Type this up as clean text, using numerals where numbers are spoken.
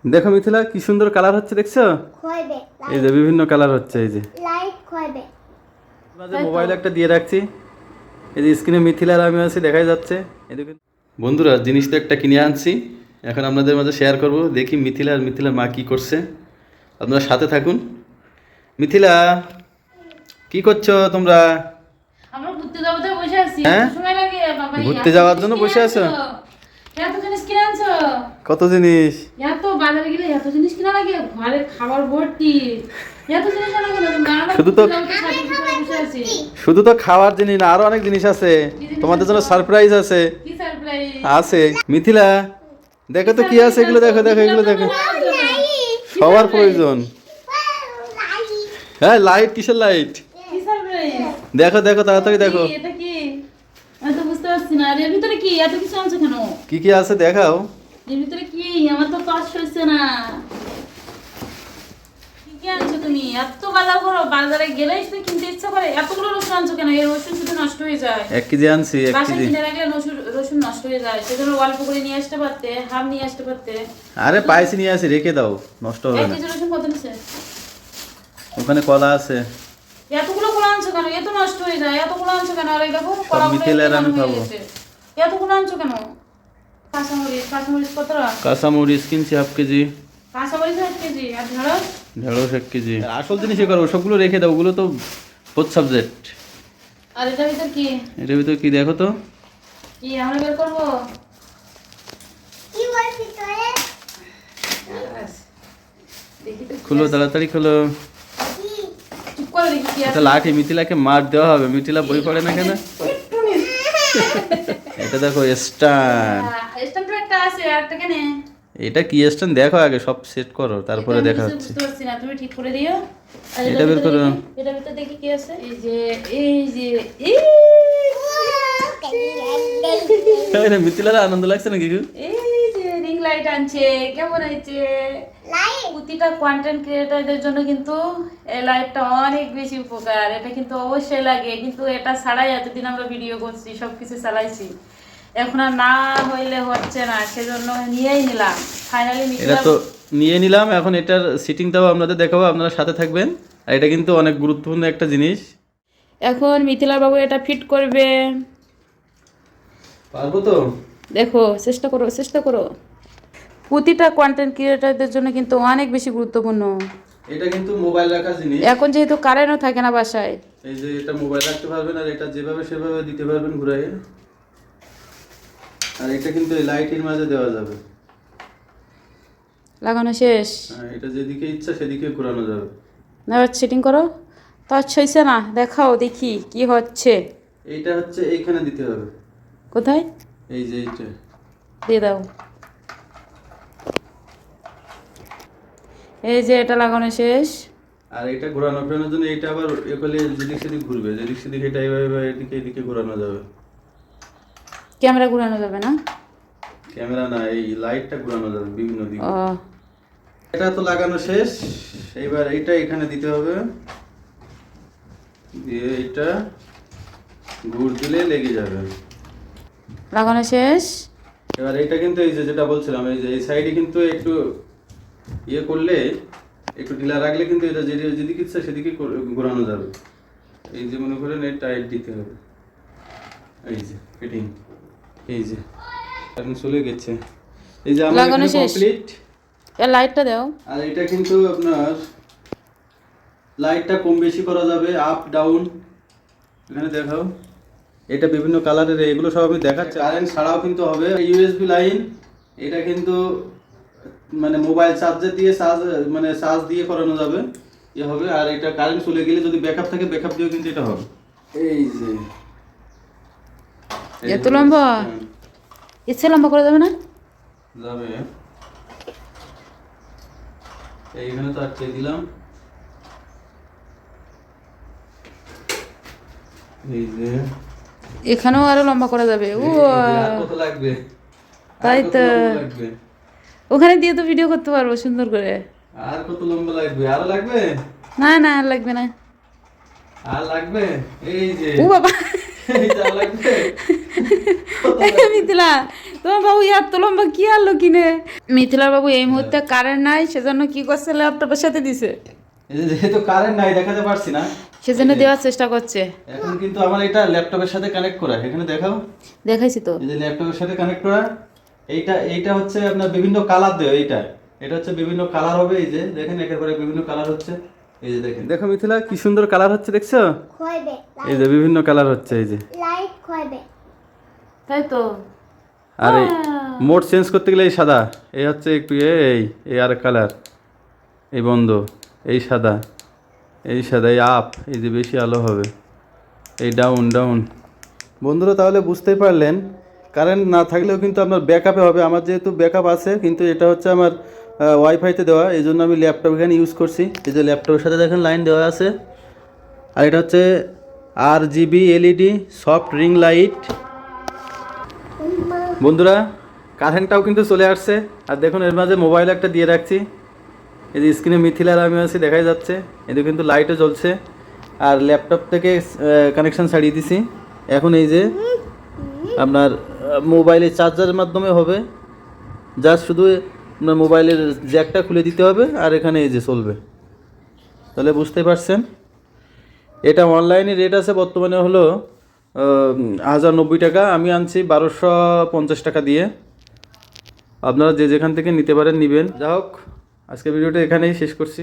দেখো মিথিলা কি সুন্দর কালার হচ্ছে দেখছো? এই যে বিভিন্ন কালার হচ্ছে, এই যে মাঝে মোবাইল একটা দিয়ে রাখছি, এই যে স্ক্রিনে মিথিলা আর আমি আছি দেখাই যাচ্ছে। এদিকে বন্ধুরা জিনিস তো একটা কিনে আনছি, এখন আপনাদের মাঝে শেয়ার করব। দেখি মিথিলা আর মিথিলার মা কি করছে, আপনারা সাথে থাকুন। মিথিলা কি করছো তোমরা? আমরা ঘুরতে যাবো তো বসে আছি। হ্যাঁ? সময় লাগে বাবা। ঘুরতে যাওয়ার জন্য বসে আছো? এত জিনিস কিনে আনছো? কত জিনিস! এত বাজারে গেলে এত জিনিস কিনা লাগে, ঘরে খাবার ভর্তি। এত জিনিস আনা কেন? শুধু তো খাওয়ার জিনিস না, আরো অনেক জিনিস আছে, তোমাদের জন্য সারপ্রাইজ আছে। কি সারপ্রাইজ আছে মিথিলা, দেখো তো কি আছে এগুলো, দেখো দেখো এগুলো দেখো, সবার প্রয়োজন। হ্যাঁ লাইট, কিসের লাইট? কি সারপ্রাইজ? দেখো দেখো তাড়াতাড়ি দেখো এটা কি? আমি তো বুঝতে পারছি না। এর ভিতরে কি এত কিছু আনছো কেন? কি কি আছে দেখাও। এর ভিতরে কি? আমার তো পাস হচ্ছে না। কি কি আনছো তুমি? এত বাজার করো, বাজারে গেলেই শুধু কিনতে ইচ্ছা করে। এতগুলো রসুন আনছো কেন? এই রসুন শুধু নষ্ট হয়ে যায়। 1 কেজি আনছি, 1 বাসায় কেজি। কিনে রাখলে রসুন নষ্ট হয়ে যায়। সেজন্য অল্প করে নিয়ে আসতে পারতে, হাফ নিয়ে আসতে পারতে। আরে পাইছি নিয়ে আসি, রেখে দাও, নষ্ট হবে 1 না। কেজি রসুন কত নিছে? ওখানে কলা আছে। এতগুলো কলা আনছো কেন? এত নষ্ট হয়ে যায়। এতগুলো আনছো কেন? আর এই দেখো কলাগুলো মিথিলা আর আমি খাবো। এতগুলো আনছো কেন? কাঁচামরিচ কত টাকা? কাঁচামরিচ কিনছি 1/2 কেজি। কাঁচামরিচ 1 কেজি। আর ঢেঁড়স? ঢেঁড়স 1 কেজি। আসল জিনিস এ করো, সবগুলো রেখে দাও, ওগুলো তো পোস্ট সাবজেক্ট। আর এটার ভিতর কি? এটার ভিতর কি দেখো তো। কি আমরা বের করবো? দেখি তো খুলো তাড়াতাড়ি খুলো। চুপ করে দেখি কি এটা আছে। লাঠি, মিথিলাকে মার দেওয়া হবে, মিথিলা বই পড়ে না কেন। এটা দেখো স্ট্যান্ড। স্ট্যান্ড একটা আছে, আর একটা কেন? এটা কি স্ট্যান্ড দেখো, আগে সব সেট করো তারপরে এটা আমি দেখা কিছু হচ্ছে। বুঝতে পারছি না, তুমি ঠিক করে দিও। আর এটা বের করো। এটার ভিতর দেখি কি আছে। মিথিলার আনন্দ লাগছে নাকি? এই যে রিং লাইট আনছে, কেমন হয়েছে? প্রতিটা কন্টেন্ট ক্রিয়েটরদের জন্য কিন্তু এই লাইটটা অনেক বেশি উপকার। এটা কিন্তু অবশ্যই লাগে, কিন্তু এটা ছাড়াই এতদিন আমরা ভিডিও করছি, সবকিছু চালাইছি, এখন আর না হইলে হচ্ছে না, সেজন্য নিয়েই নিলাম ফাইনালি। এটা তো নিয়ে নিলাম, এখন এটার সিটিংটাও আপনাদের দেখাবো, আপনারা সাথে থাকবেন। আর এটা কিন্তু অনেক গুরুত্বপূর্ণ একটা জিনিস। এখন মিথিলা বাবু এটা ফিট করবে। পারবো তো? দেখো, চেষ্টা করো চেষ্টা করো। প্রতিটা কন্টেন্ট ক্রিয়েটরদের জন্য কিন্তু অনেক বেশি গুরুত্বপূর্ণ। এটা কিন্তু মোবাইল রাখার জিনিস। এখন যেহেতু কারেন্টও থাকে না বাসায়, এই যে এটা মোবাইল রাখতে পারবেন, আর এটা যেভাবে সেভাবে দিতে পারবেন ঘুরাই। আর এটা কিন্তু এই লাইটের মাঝে দেওয়া যাবে। লাগানো শেষ। হ্যাঁ, এটা যেদিকে ইচ্ছা সেদিকে ঘোরানো যাবে। না সেটিং করো। তো আচ্ছা হয়েছে না? দেখাও দেখি কি হচ্ছে। এইটা হচ্ছে এইখানে দিতে হবে। কোথায়? এই যে এইটা। দিয়ে দাও। এই যে এটা লাগানো শেষ। আর এটা ঘোরানোর জন্য এটা আবার এ করলে যেদিক সেদিক ঘুরবে, যেদিক সেদিক এটা এইভাবে এদিকে এদিকে ঘোরানো যাবে। ক্যামেরা ঘুরানো যাবে না? ক্যামেরা না, এই লাইটটা ঘোরানো যাবে বিভিন্ন দিকে। ও, এটা তো লাগানো শেষ, এবার এইটা এখানে দিতে হবে, দিয়ে এটা ঘুর দিলে লেগে যাবে। লাগানো শেষ। এবার এটা কিন্তু এই যে যেটা বলছিলাম, এই যে এই সাইডে কিন্তু একটু ইয়ে করলে, একটু ঢিলা রাখলে কিন্তু এটা যেদিকে ইচ্ছা সেদিকে ঘোরানো যাবে। এই যে মনে করেন এই টাইট দিতে হবে, এই যে ফিটিং, এই যে এখন চলে গেছে। এই যে আমার লাগানো এখানে শেষ। কমপ্লিট। এর লাইটটা দাও। আর এটা কিন্তু আপনার লাইটটা কম বেশি করা যাবে, আপ ডাউন, এখানে দেখাও। এটা বিভিন্ন কালারের, এগুলো সব আমি দেখাচ্ছি। কারেন্ট ছাড়াও কিন্তু হবে। ইউএসবি লাইন, এটা কিন্তু মানে মোবাইল চার্জার দিয়ে চার্জ দিয়ে করানো যাবে, ইয়ে হবে। আর এটা কারেন্ট চলে গেলে যদি ব্যাকআপ থাকে, ব্যাকআপ দিয়েও কিন্তু এটা হবে। এই যে এত লম্বা? ইচ্ছে লম্বা করে দেবে না? যাবে। এইখানে তো আটকে দিলাম। এই যে এখানেও আরো লম্বা করা যাবে। ও আর কত লাগবে? তাই আর কত তো। লম্বা লাগবে? ওখানে দিয়ে তো ভিডিও করতে পারবো সুন্দর করে। আর কত লম্বা লাগবে? আরো লাগবে? না না, আর লাগবে না। আর লাগবে? এই যে ও বাবা, এই যা লাগবে। মিথিলা তোমার বাবু এত লম্বা কি আনলো কিনে? মিথিলার বাবু এই মুহূর্তে কারেন্ট নাই, সেজন্য কি করছে, ল্যাপটপের সাথে দিছে। এই যে যেহেতু কারেন্ট নাই দেখাতে পারছি না, সেজন্য দেওয়ার চেষ্টা করছে। এখন কিন্তু আমার এটা ল্যাপটপের সাথে কানেক্ট করা, এখানে দেখাও, দেখাইছি তো। এই যে ল্যাপটপের সাথে কানেক্ট করা। এইটা হচ্ছে আপনার বিভিন্ন কালার দেয়। এটা হচ্ছে বিভিন্ন কালার হবে। এই যে দেখেন একের পরে বিভিন্ন কালার হচ্ছে। এই যে দেখেন, দেখো মিথিলা কি সুন্দর কালার হচ্ছে, দেখছো? এই যে বিভিন্ন কালার হচ্ছে, এই যে লাইট খোয়াবে। তাই তো। আর এই মোড চেঞ্জ করতে গেলে এই সাদা, এই হচ্ছে একটু এই আর কালার, এই বন্ধ, এই সাদা, এই আপ, এই যে বেশি আলো হবে, এই ডাউন। বন্ধুরা তাহলে বুঝতেই পারলেন, কারেন্ট না থাকলেও কিন্তু আপনার ব্যাকআপে হবে। আমার যেহেতু ব্যাকআপ আছে, কিন্তু এটা হচ্ছে আমার ওয়াইফাইতে দেওয়া, এই জন্য আমি ল্যাপটপ এখানে ইউজ করছি। এই যে ল্যাপটপের সাথে দেখেন লাইন দেওয়া আছে। আর এটা হচ্ছে RGB LED soft ring light. বন্ধুরা কারেন্টটাও কিন্তু চলে আসছে। আর দেখুন এর মাঝে মোবাইল একটা দিয়ে রাখছি, এই যে স্ক্রিনে মিথিলার আমি আছি দেখাই যাচ্ছে। এদিকে কিন্তু লাইটও জ্বলছে। আর ল্যাপটপ থেকে কানেকশান ছাড়িয়ে দিছি। এখন এই যে আপনার মোবাইলে চার্জারের মাধ্যমে হবে, জাস্ট শুধু আপনার মোবাইলের জ্যাকটা খুলে দিতে হবে আর এখানে এই যে চলবে। তাহলে বুঝতে পারছেন, এটা অনলাইনে রেট আছে বর্তমানে হলো 1090 টাকা। আমি আনছি 1250 টাকা দিয়ে। আপনারা যে যেখান থেকে নিতে পারেন নেবেন। যা হোক, আজকে ভিডিওটা এখানেই শেষ করছি।